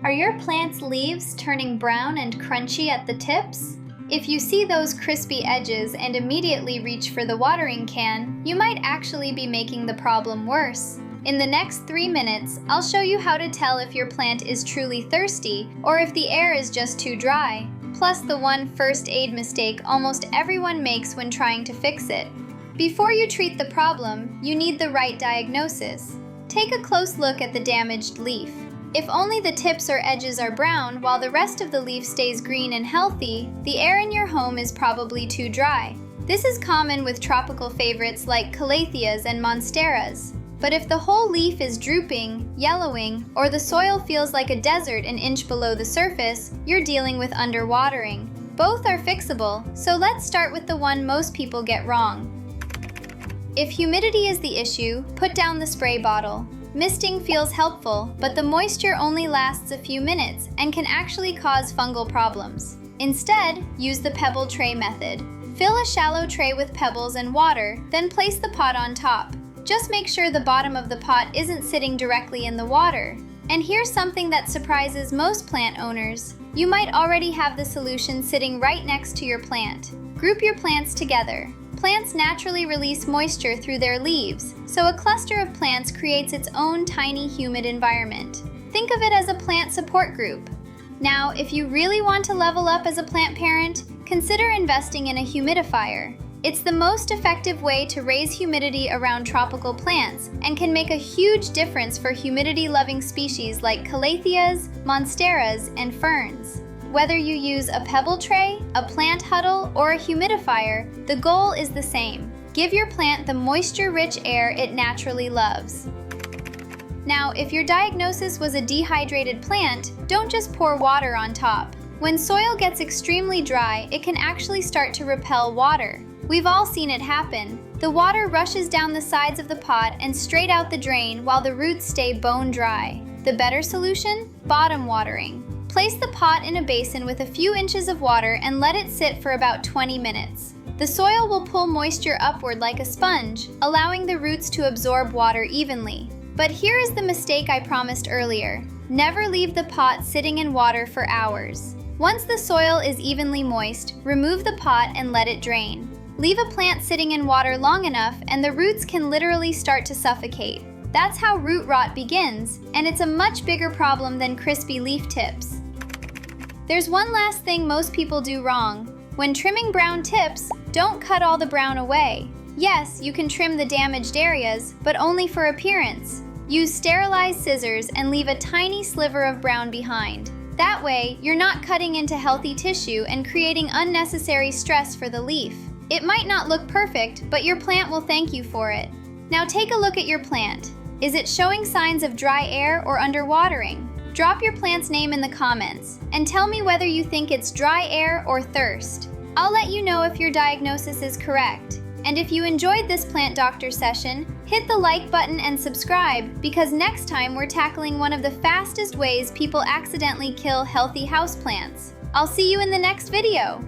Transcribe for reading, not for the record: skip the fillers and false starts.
Are your plant's leaves turning brown and crunchy at the tips? If you see those crispy edges and immediately reach for the watering can, you might actually be making the problem worse. In the next 3 minutes, I'll show you how to tell if your plant is truly thirsty or if the air is just too dry, plus the one first aid mistake almost everyone makes when trying to fix it. Before you treat the problem, you need the right diagnosis. Take a close look at the damaged leaf. If only the tips or edges are brown while the rest of the leaf stays green and healthy, the air in your home is probably too dry. This is common with tropical favorites like Calatheas and Monsteras. But if the whole leaf is drooping, yellowing, or the soil feels like a desert an inch below the surface, you're dealing with underwatering. Both are fixable, so let's start with the one most people get wrong. If humidity is the issue, put down the spray bottle. Misting feels helpful, but the moisture only lasts a few minutes and can actually cause fungal problems. Instead, use the Pebble Tray Method. Fill a shallow tray with pebbles and water, then place the pot on top. Just make sure the bottom of the pot isn't sitting directly in the water. And here's something that surprises most plant owners. You might already have the solution sitting right next to your plant. Group your plants together. Plants naturally release moisture through their leaves, so a cluster of plants creates its own tiny humid environment. Think of it as a plant support group. Now, if you really want to level up as a plant parent, consider investing in a humidifier. It's the most effective way to raise humidity around tropical plants and can make a huge difference for humidity-loving species like Calatheas, Monsteras, and ferns. Whether you use a pebble tray, a plant huddle, or a humidifier, the goal is the same. Give your plant the moisture-rich air it naturally loves. Now, if your diagnosis was a dehydrated plant, don't just pour water on top. When soil gets extremely dry, it can actually start to repel water. We've all seen it happen. The water rushes down the sides of the pot and straight out the drain while the roots stay bone dry. The better solution? Bottom watering. Place the pot in a basin with a few inches of water and let it sit for about 20 minutes. The soil will pull moisture upward like a sponge, allowing the roots to absorb water evenly. But here is the mistake I promised earlier. Never leave the pot sitting in water for hours. Once the soil is evenly moist, remove the pot and let it drain. Leave a plant sitting in water long enough and the roots can literally start to suffocate. That's how root rot begins, and it's a much bigger problem than crispy leaf tips. There's one last thing most people do wrong. When trimming brown tips, don't cut all the brown away. Yes, you can trim the damaged areas, but only for appearance. Use sterilized scissors and leave a tiny sliver of brown behind. That way, you're not cutting into healthy tissue and creating unnecessary stress for the leaf. It might not look perfect, but your plant will thank you for it. Now take a look at your plant. Is it showing signs of dry air or underwatering? Drop your plant's name in the comments and tell me whether you think it's dry air or thirst. I'll let you know if your diagnosis is correct. And if you enjoyed this plant doctor session, hit the like button and subscribe because next time we're tackling one of the fastest ways people accidentally kill healthy houseplants. I'll see you in the next video.